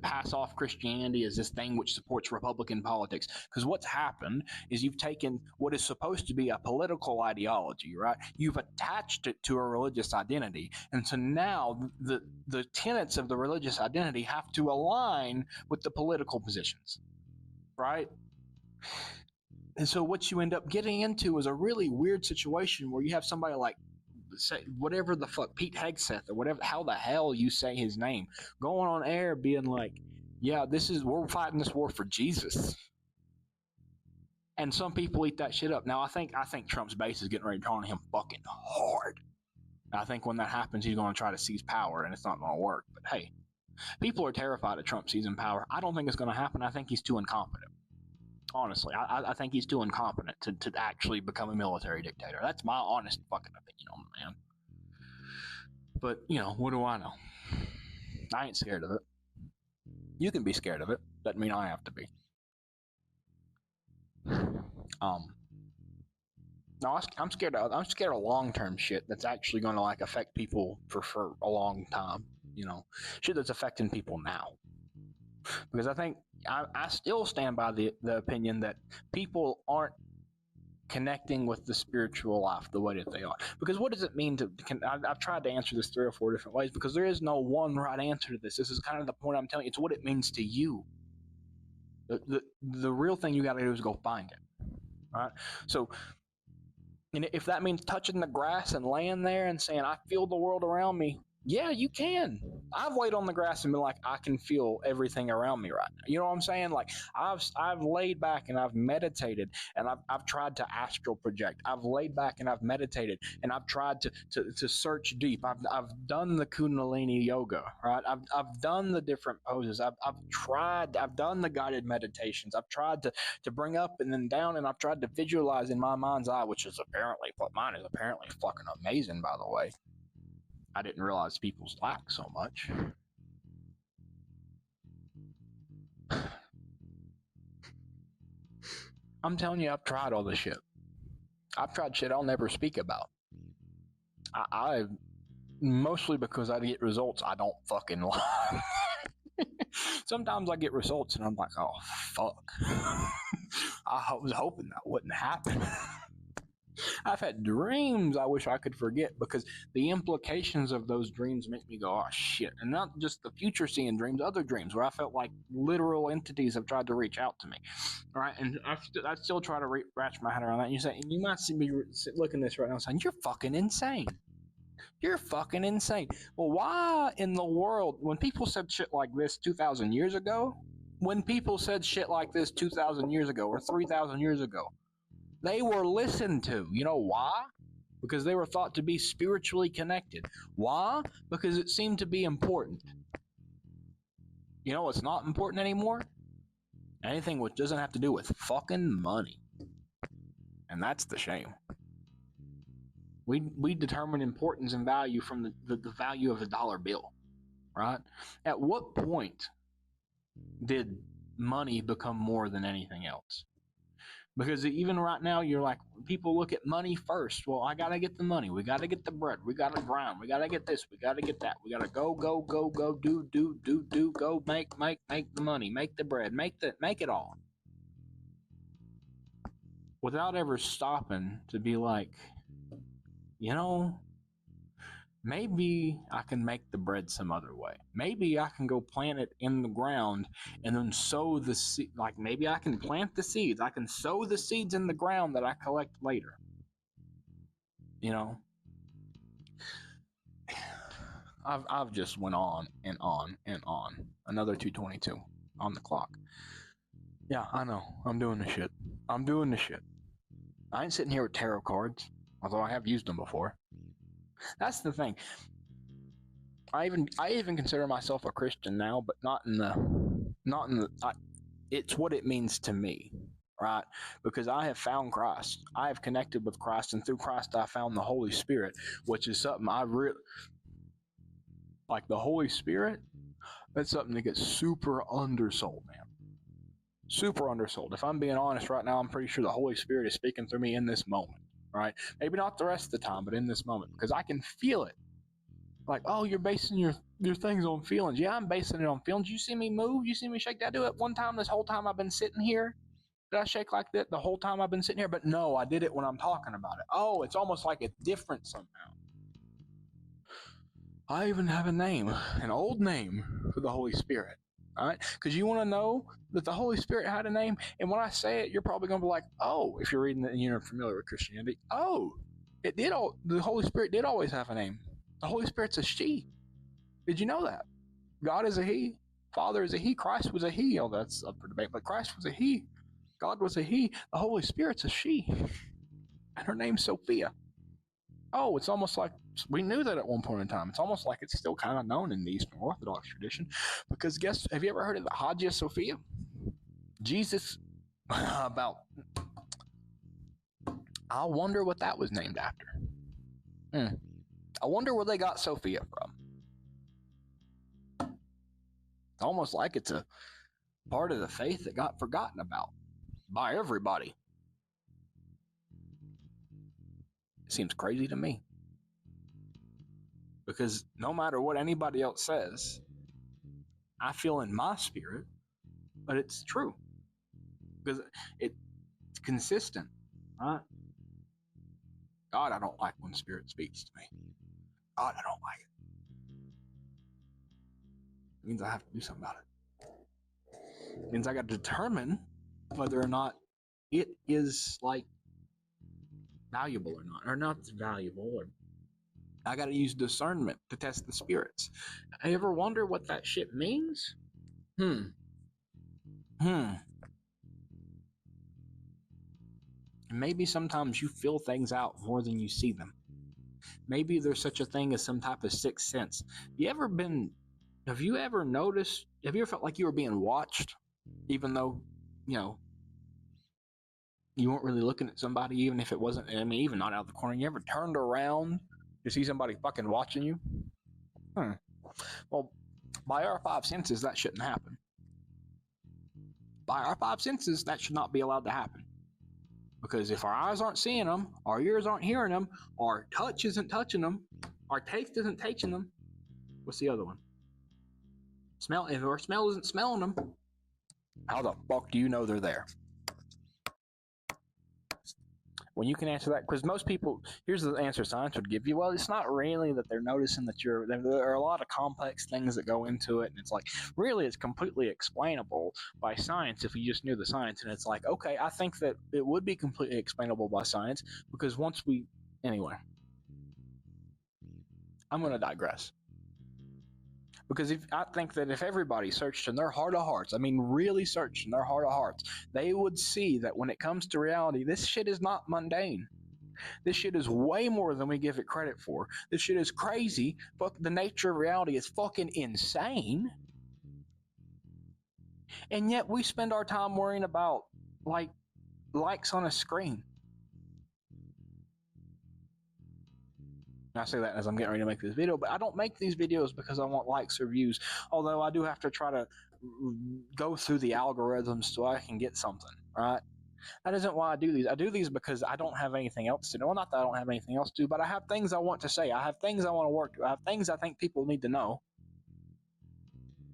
pass off Christianity as this thing which supports Republican politics. Because what's happened is you've taken what is supposed to be a political ideology, right? You've attached it to a religious identity. And so now the tenets of the religious identity have to align with the political positions, right? And so what you end up getting into is a really weird situation where you have somebody like, say, whatever the fuck, Pete Hegseth or whatever, how the hell you say his name, going on air being like, yeah, we're fighting this war for Jesus. And some people eat that shit up. Now, I think Trump's base is getting ready to turn on him fucking hard. I think when that happens, he's going to try to seize power, and it's not going to work. But hey, people are terrified of Trump seizing power. I don't think it's going to happen. I think he's too incompetent. Honestly, I think he's too incompetent to actually become a military dictator. That's my honest fucking opinion on the man. But, what do I know? I ain't scared of it. You can be scared of it. Doesn't mean I have to be. No, I'm scared of long-term shit that's actually going to affect people for a long time. Shit that's affecting people now. Because I think I still stand by the opinion that people aren't connecting with the spiritual life the way that they are. Because what does it mean to? I've tried to answer this 3 or 4 different ways because there is no one right answer to this. This is kind of the point I'm telling you. It's what it means to you. The real thing you got to do is go find it. All right. So, and if that means touching the grass and laying there and saying, I feel the world around me, yeah, you can. I've laid on the grass and been like, I can feel everything around me right now. You know what I'm saying? Like I've laid back and I've meditated and I've tried to astral project. I've laid back and I've meditated and I've tried to search deep. I've done the Kundalini yoga, right? I've done the different poses. I've done the guided meditations. I've tried to bring up and then down, and I've tried to visualize in my mind's eye, which is apparently mine is apparently fucking amazing, by the way. I didn't realize people's lack so much. I'm telling you, I've tried all this shit. I've tried shit I'll never speak about. I mostly because I get results I don't fucking like. Sometimes I get results and I'm like, oh fuck. I was hoping that wouldn't happen. I've had dreams I wish I could forget because the implications of those dreams make me go, oh shit. And not just the future seeing dreams, other dreams where I felt like literal entities have tried to reach out to me. All right. And I still try to wrap my head around that. And you say, and you might see me looking at this right now saying, you're fucking insane. You're fucking insane. Well, why in the world, when people said shit like this 2,000 years ago, when people said shit like this 2,000 years ago or 3,000 years ago, they were listened to. You know why? Because they were thought to be spiritually connected. Why? Because it seemed to be important. You know what's not important anymore? Anything which doesn't have to do with fucking money. And that's the shame. We determine importance and value from the value of a dollar bill, right? At what point did money become more than anything else? Because even right now, you're like, people look at money first. Well, I got to get the money. We got to get the bread. We got to grind. We got to get this. We got to get that. We got to go, do, go, make the money, make the bread, make it all. Without ever stopping to be like, you know, maybe I can make the bread some other way. Maybe I can go plant it in the ground and then sow the seed. Like maybe I can plant the seeds. I can sow the seeds in the ground that I collect later. You know, I've just went on and on and on. Another 2:22 on the clock. Yeah, I know. I'm doing the shit. I ain't sitting here with tarot cards, although I have used them before. That's the thing. I even consider myself a Christian now, but not in the. It's what it means to me, right? Because I have found Christ. I have connected with Christ, and through Christ, I found the Holy Spirit, which is something I really like. The Holy Spirit, that's something that gets super undersold, man. Super undersold. If I'm being honest right now, I'm pretty sure the Holy Spirit is speaking through me in this moment, right? Maybe not the rest of the time, but in this moment, because I can feel it. Like, oh, you're basing your things on feelings. Yeah, I'm basing it on feelings. You see me move? You see me shake? Did I do it one time this whole time I've been sitting here? Did I shake like that the whole time I've been sitting here? But no, I did it when I'm talking about it. Oh, it's almost like it's different somehow. I even have a name, an old name for the Holy Spirit. All right, because you want to know that the Holy Spirit had a name, and when I say it, you're probably going to be like, "Oh," if you're reading it and you're familiar with Christianity. Oh, it did. The Holy Spirit did always have a name. The Holy Spirit's a she. Did you know that? God is a he. Father is a he. Christ was a he. Oh, that's up for debate, but Christ was a he. God was a he. The Holy Spirit's a she, and her name's Sophia. Oh, it's almost like we knew that at one point in time. It's almost like it's still kind of known in the Eastern Orthodox tradition. Because have you ever heard of the Hagia Sophia? Jesus, about, I wonder what that was named after. I wonder where they got Sophia from. It's almost like it's a part of the faith that got forgotten about by everybody. It seems crazy to me. Because no matter what anybody else says, I feel in my spirit but it's true because it's consistent, right? God, I don't like when spirit speaks to me. God, I don't like it. It means I have to do something about it. It means I got to determine whether or not it is like valuable or not valuable, or I got to use discernment to test the spirits. I ever wonder what that shit means? Maybe sometimes you feel things out more than you see them. Maybe there's such a thing as some type of sixth sense. Have you ever noticed, have you ever felt like you were being watched, even though, you weren't really looking at somebody, even if it wasn't, even not out of the corner? You ever turned around to see somebody fucking watching you? Well, by our five senses, that shouldn't happen. By our five senses, that should not be allowed to happen. Because if our eyes aren't seeing them, our ears aren't hearing them, our touch isn't touching them, our taste isn't tasting them, what's the other one? Smell. If our smell isn't smelling them, how the fuck do you know they're there? When you can answer that, because most people, here's the answer science would give you. Well, it's not really that they're noticing that there are a lot of complex things that go into it, and it's like, really, it's completely explainable by science if you just knew the science. And it's like, okay, I think that it would be completely explainable by science, because anyway, I'm going to digress. Because I think that if everybody searched in their heart of hearts, really searched in their heart of hearts, they would see that when it comes to reality, this shit is not mundane. This shit is way more than we give it credit for. This shit is crazy. Fuck, the nature of reality is fucking insane. And yet we spend our time worrying about, likes on a screen. I say that as I'm getting ready to make this video, but I don't make these videos because I want likes or views, although I do have to try to go through the algorithms so I can get something, right? That isn't why I do these. I do these because I don't have anything else to do. Well, not that I don't have anything else to do, but I have things I want to say. I have things I want to work to. I have things I think people need to know.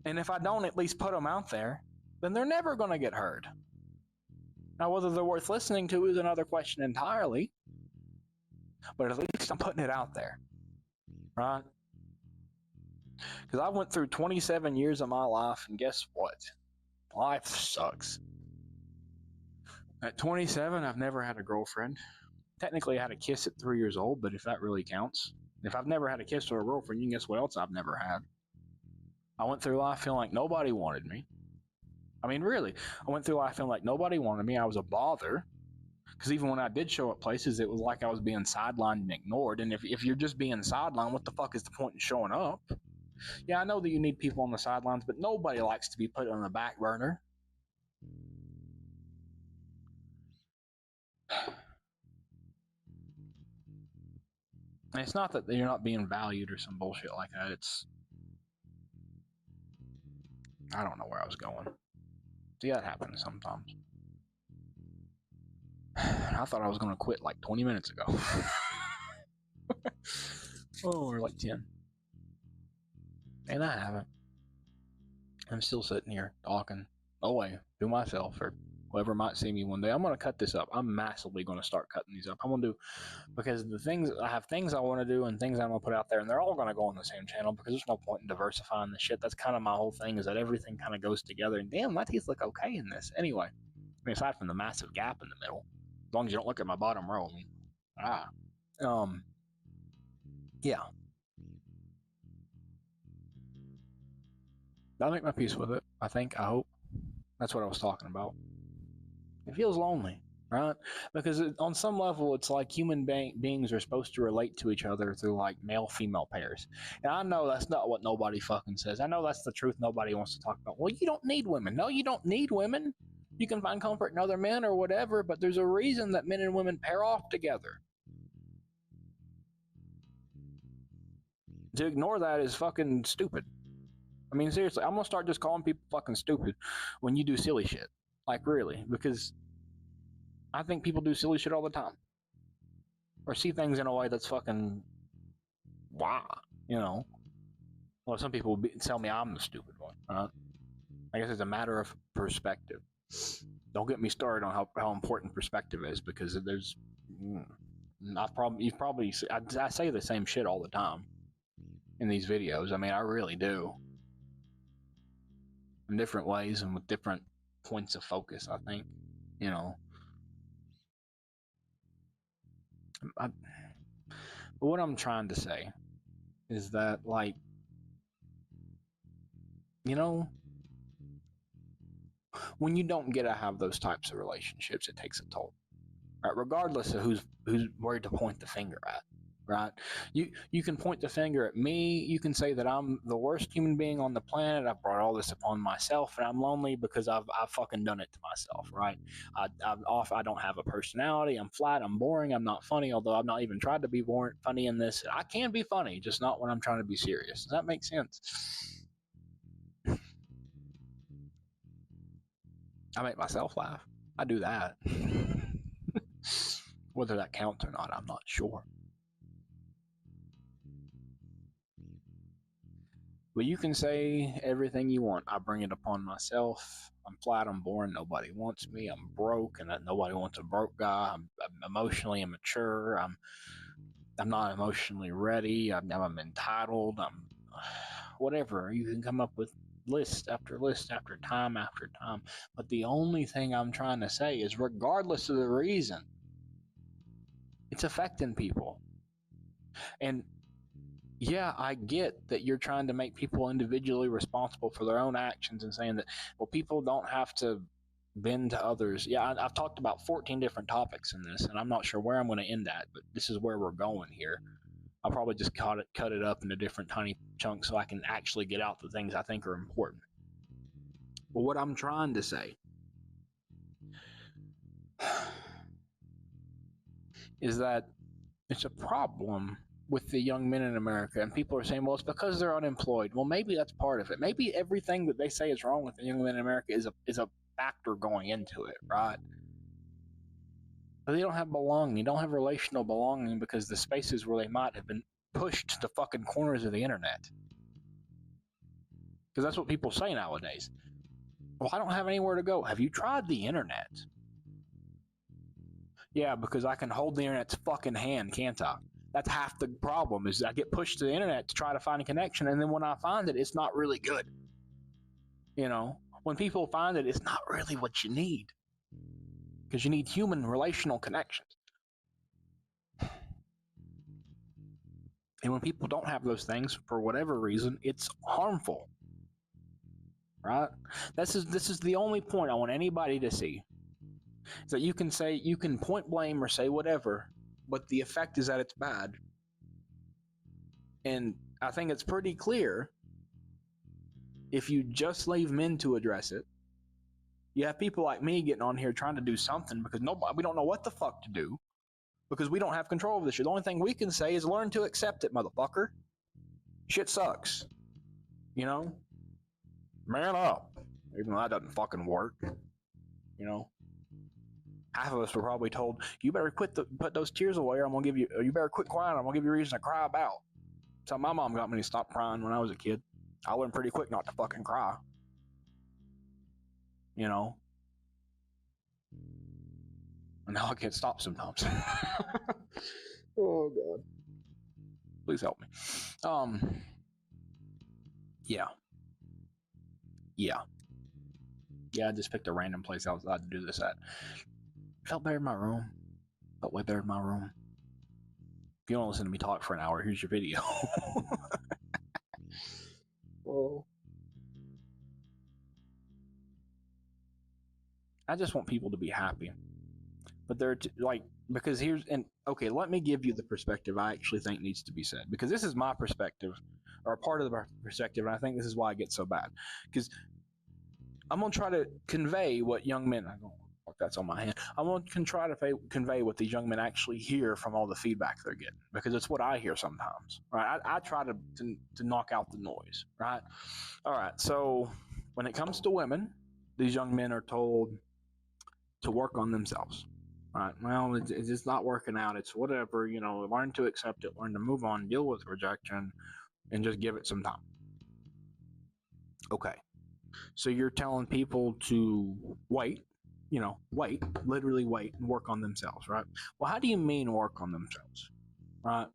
And if I don't at least put them out there, then they're never going to get heard. Now, whether they're worth listening to is another question entirely. But at least I'm putting it out there, right? Because I went through 27 years of my life, and guess what? Life sucks. At 27, I've never had a girlfriend. Technically, I had a kiss at 3 years old, but if that really counts. If I've never had a kiss or a girlfriend, you can guess what else I've never had. I went through life feeling like nobody wanted me. Really. I went through life feeling like nobody wanted me. I was a bother. Because even when I did show up places, it was like I was being sidelined and ignored. And if you're just being sidelined, what the fuck is the point in showing up? Yeah, I know that you need people on the sidelines, but nobody likes to be put on the back burner. And it's not that you're not being valued or some bullshit like that. I don't know where I was going. See, that happens sometimes. I thought I was going to quit like 20 minutes ago. Or like 10. And I haven't. I'm still sitting here talking away to myself or whoever might see me one day. I'm going to cut this up. I'm massively going to start cutting these up. I'm going to do, because I have things I want to do and things I'm going to put out there, and they're all going to go on the same channel because there's no point in diversifying the shit. That's kind of my whole thing, is that everything kind of goes together. And damn, my teeth look okay in this. Anyway, aside from the massive gap in the middle, as long as you don't look at my bottom row. Yeah. I'll make my peace with it. I hope. That's what I was talking about. It feels lonely, right? Because on some level, it's like human beings are supposed to relate to each other through like male-female pairs. And I know that's not what nobody fucking says. I know that's the truth nobody wants to talk about. Well, you don't need women. No, you don't need women. You can find comfort in other men or whatever, but there's a reason that men and women pair off together. To ignore that is fucking stupid. Seriously, I'm going to start just calling people fucking stupid when you do silly shit. Like, really. Because I think people do silly shit all the time. Or see things in a way that's fucking... wow. Well, some people tell me I'm the stupid one, right? I guess it's a matter of perspective. Don't get me started on how important perspective is, because there's, I say the same shit all the time in these videos. I mean, I really do, in different ways and with different points of focus. I think, you know, but what I'm trying to say is that, like, you know, when you don't get to have those types of relationships, it takes a toll, right? Regardless of who's where to point the finger at, right? You can point the finger at me. You can say that I'm the worst human being on the planet. I've brought all this upon myself, and I'm lonely because I've fucking done it to myself, right? I don't have a personality. I'm flat. I'm boring. I'm not funny. Although I've not even tried to be funny in this. I can be funny, just not when I'm trying to be serious. Does that make sense? I make myself laugh. I do that. Whether that counts or not, I'm not sure. But you can say everything you want. I bring it upon myself. I'm flat. I'm boring. Nobody wants me. I'm broke, and nobody wants a broke guy. I'm emotionally immature. I'm not emotionally ready. I'm entitled. I'm whatever. You can come up with list after list after time. But the only thing I'm trying to say is, regardless of the reason, it's affecting people. And yeah, I get that you're trying to make people individually responsible for their own actions and saying that, well, people don't have to bend to others. Yeah, I've talked about 14 different topics in this, and I'm not sure where I'm going to end at, but this is where we're going here. I'll probably just cut it up into different tiny chunks so I can actually get out the things I think are important. But what I'm trying to say is that it's a problem with the young men in America, and people are saying, well, it's because they're unemployed. Well, maybe that's part of it. Maybe everything that they say is wrong with the young men in America is a factor going into it, right? But they don't have belonging. They don't have relational belonging because the spaces where they might have been pushed to the fucking corners of the internet. Because that's what people say nowadays. Well, I don't have anywhere to go. Have you tried the internet? Yeah, because I can hold the internet's fucking hand, can't I? That's half the problem, is I get pushed to the internet to try to find a connection, and then when I find it, it's not really good. You know, when people find it, it's not really what you need, because you need human relational connections. And when people don't have those things for whatever reason, it's harmful, right? This is the only point I want anybody to see, is that you can point blame or say whatever, but the effect is that it's bad. And I think it's pretty clear, if you just leave men to address it. You have people like me getting on here trying to do something because we don't know what the fuck to do, because we don't have control of this shit. The only thing we can say is learn to accept it, motherfucker. Shit sucks. You know? Man up. Even though that doesn't fucking work. You know? Half of us were probably told, you better put those tears away, or you better quit crying, or I'm gonna give you a reason to cry about. So my mom got me to stop crying when I was a kid. I learned pretty quick not to fucking cry. You know? And now I can't stop sometimes. Oh God. Please help me. Yeah. I just picked a random place outside to do this at. Felt better in my room. Felt way better in my room. If you don't listen to me talk for an hour, here's your video. Well, I just want people to be happy. But they're because okay, let me give you the perspective I actually think needs to be said, because this is my perspective, or a part of the perspective, and I think this is why it gets so bad. Because I'm gonna try to convey what young men. I don't fuck, that's on my hand. I'm gonna try to convey what these young men actually hear from all the feedback they're getting, because it's what I hear sometimes. Right? I try to knock out the noise. Right? All right. So when it comes to women, these young men are told to work on themselves. Right. Well, it's just not working out. It's whatever, learn to accept it, learn to move on, deal with rejection, and just give it some time. Okay. So you're telling people to wait, literally wait and work on themselves, right? Well, how do you mean work on themselves, right?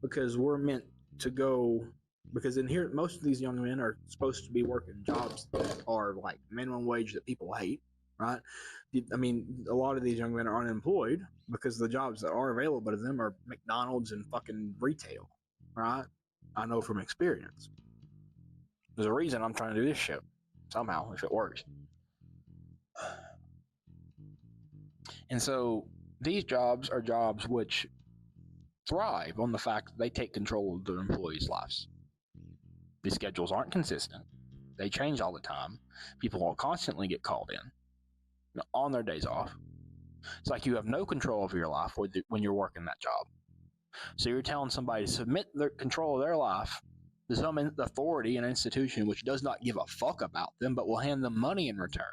Because we're meant to go, because in here, most of these young men are supposed to be working jobs that are like minimum wage that people hate, right? I mean, a lot of these young men are unemployed because the jobs that are available to them are McDonald's and fucking retail, right? I know from experience. There's a reason I'm trying to do this shit somehow, if it works. And so these jobs are jobs which thrive on the fact that they take control of their employees' lives. The schedules aren't consistent. They change all the time. People will constantly get called in on their days off. It's like you have no control over your life when you're working that job. So you're telling somebody to submit their control of their life to some authority and institution which does not give a fuck about them but will hand them money in return.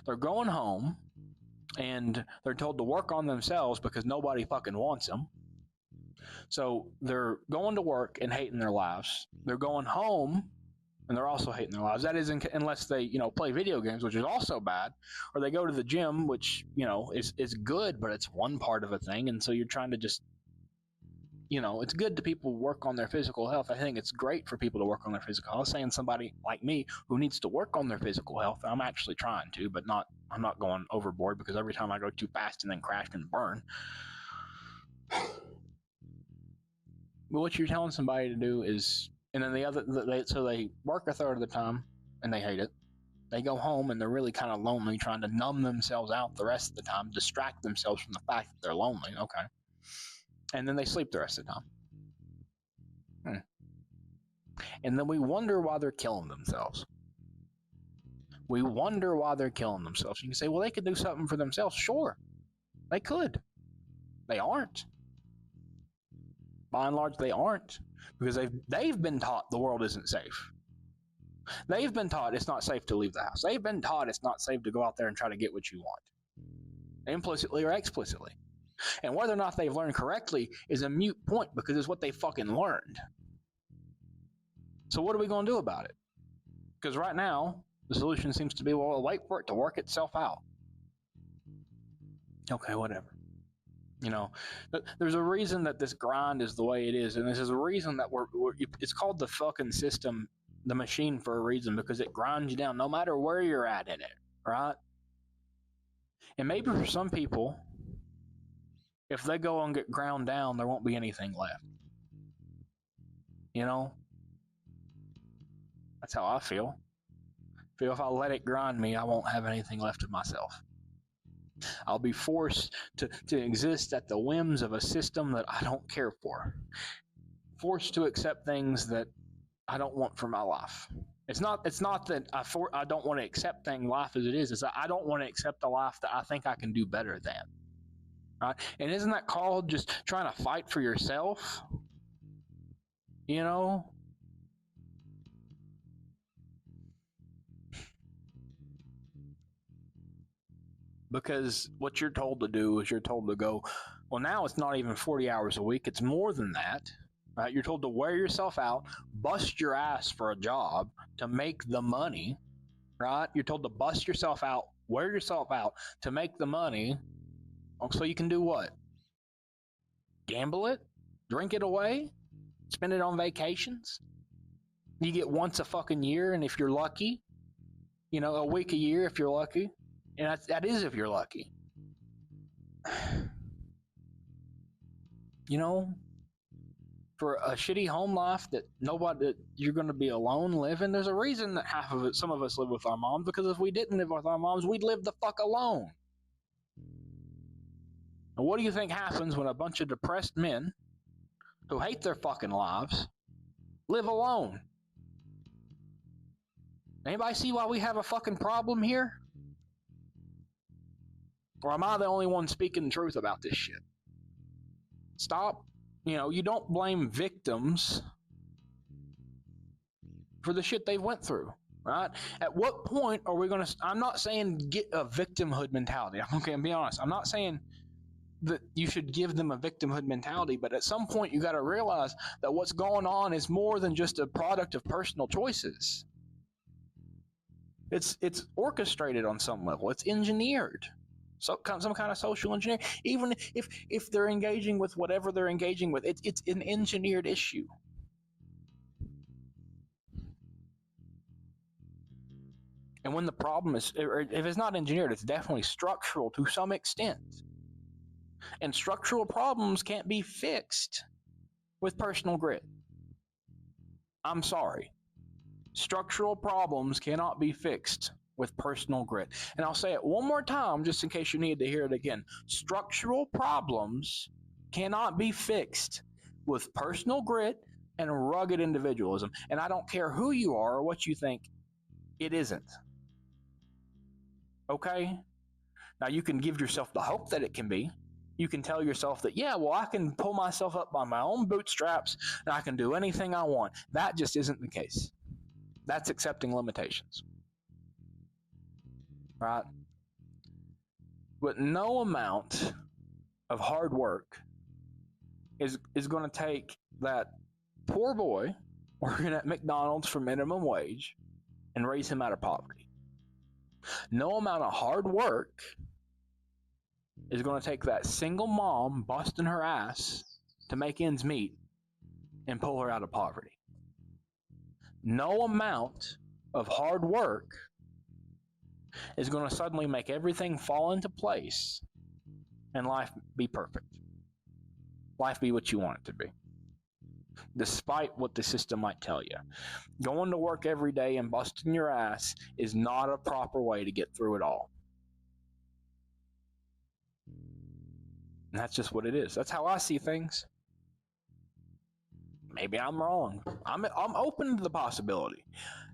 They're going home and they're told to work on themselves because nobody fucking wants them. So they're going to work and hating their lives. They're going home and they're also hating their lives. That is unless they, play video games, which is also bad, or they go to the gym, which, is good, but it's one part of a thing. And so you're trying to just, it's good to people work on their physical health. I think it's great for people to work on their physical health. Saying somebody like me who needs to work on their physical health, I'm actually trying to, but I'm not going overboard because every time I go too fast and then crash and burn. But what you're telling somebody to do is, and then so they work a third of the time and they hate it. They go home and they're really kind of lonely, trying to numb themselves out the rest of the time, distract themselves from the fact that they're lonely. Okay. And then they sleep the rest of the time. And then we wonder why they're killing themselves. We wonder why they're killing themselves. You can say, well, they could do something for themselves. Sure, they could. They aren't. By and large, they aren't, because they've been taught the world isn't safe. They've been taught it's not safe to leave the house. They've been taught it's not safe to go out there and try to get what you want, implicitly or explicitly. And whether or not they've learned correctly is a moot point because it's what they fucking learned. So what are we going to do about it? Because right now, the solution seems to be, well, we'll wait for it to work itself out. Okay, whatever. There's a reason that this grind is the way it is, and this is a reason that it's called the fucking system, the machine, for a reason, because it grinds you down no matter where you're at in it, right? And maybe for some people, if they go and get ground down, there won't be anything left. That's how I feel. If I let it grind me, I won't have anything left of myself. I'll be forced to exist at the whims of a system that I don't care for. Forced to accept things that I don't want for my life. It's not that I don't want to accept life as it is. It's that I don't want to accept a life that I think I can do better than. Right? And isn't that called just trying to fight for yourself? Because what you're told to do is you're told to go, well, now it's not even 40 hours a week. It's more than that, right? You're told to wear yourself out, bust your ass for a job to make the money, right? You're told to bust yourself out, wear yourself out to make the money. So you can do what? Gamble it? Drink it away? Spend it on vacations? You get once a fucking year, and if you're lucky, a week a year if you're lucky. And that is if you're lucky. For a shitty home life that you're going to be alone living, there's a reason that some of us live with our moms, because if we didn't live with our moms, we'd live the fuck alone. And what do you think happens when a bunch of depressed men who hate their fucking lives live alone? Anybody see why we have a fucking problem here? Or am I the only one speaking the truth about this shit? Stop. You don't blame victims for the shit they went through, right? At what point are we going to... I'm not saying get a victimhood mentality. Okay, I'm being honest. I'm not saying that you should give them a victimhood mentality, but at some point you got to realize that what's going on is more than just a product of personal choices. It's orchestrated on some level. It's engineered. So some kind of social engineering. Even if they're engaging with whatever they're engaging with, it's an engineered issue. And when the problem is, or if it's not engineered, it's definitely structural to some extent. And structural problems can't be fixed with personal grit. I'm sorry. Structural problems cannot be fixed with personal grit. And I'll say it one more time just in case you need to hear it again. Structural problems cannot be fixed with personal grit and rugged individualism. And I don't care who you are or what you think, it isn't. Okay? Now you can give yourself the hope that it can be. You can tell yourself that, yeah, well, I can pull myself up by my own bootstraps and I can do anything I want. That just isn't the case. That's accepting limitations. Right? But no amount of hard work is going to take that poor boy working at McDonald's for minimum wage and raise him out of poverty. No amount of hard work is going to take that single mom busting her ass to make ends meet and pull her out of poverty. No amount of hard work is going to suddenly make everything fall into place and life be perfect. Life be what you want it to be. Despite what the system might tell you. Going to work every day and busting your ass is not a proper way to get through it all. And that's just what it is. That's how I see things. Maybe I'm wrong. I'm open to the possibility.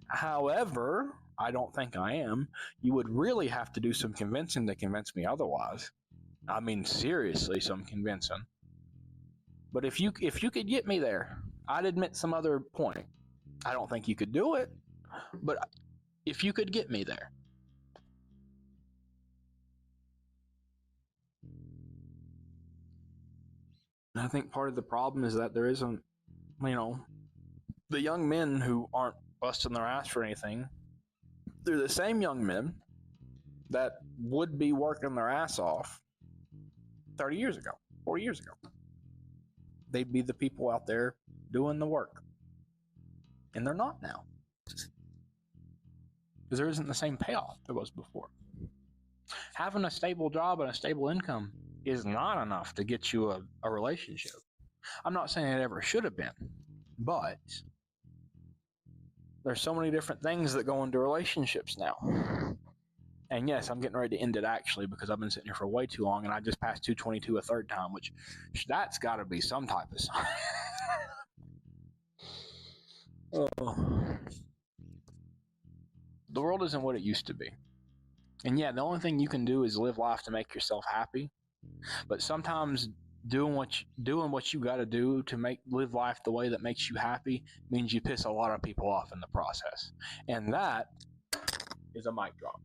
However, I don't think I am. You would really have to do some convincing to convince me otherwise. I mean, seriously, some convincing. But if you could get me there, I'd admit some other point. I don't think you could do it, but if you could get me there. And I think part of the problem is that there isn't, the young men who aren't busting their ass for anything, they're the same young men that would be working their ass off 30 years ago, 40 years ago. They'd be the people out there doing the work. And they're not now. Because there isn't the same payoff there was before. Having a stable job and a stable income is not enough to get you a relationship. I'm not saying it ever should have been, but there's so many different things that go into relationships now. And yes, I'm getting ready to end it actually because I've been sitting here for way too long and I just passed 222 a third time, which that's got to be some type of sign. The world isn't what it used to be. And yeah, the only thing you can do is live life to make yourself happy. But sometimes doing what you got to do to live life the way that makes you happy means you piss a lot of people off in the process. And that is a mic drop.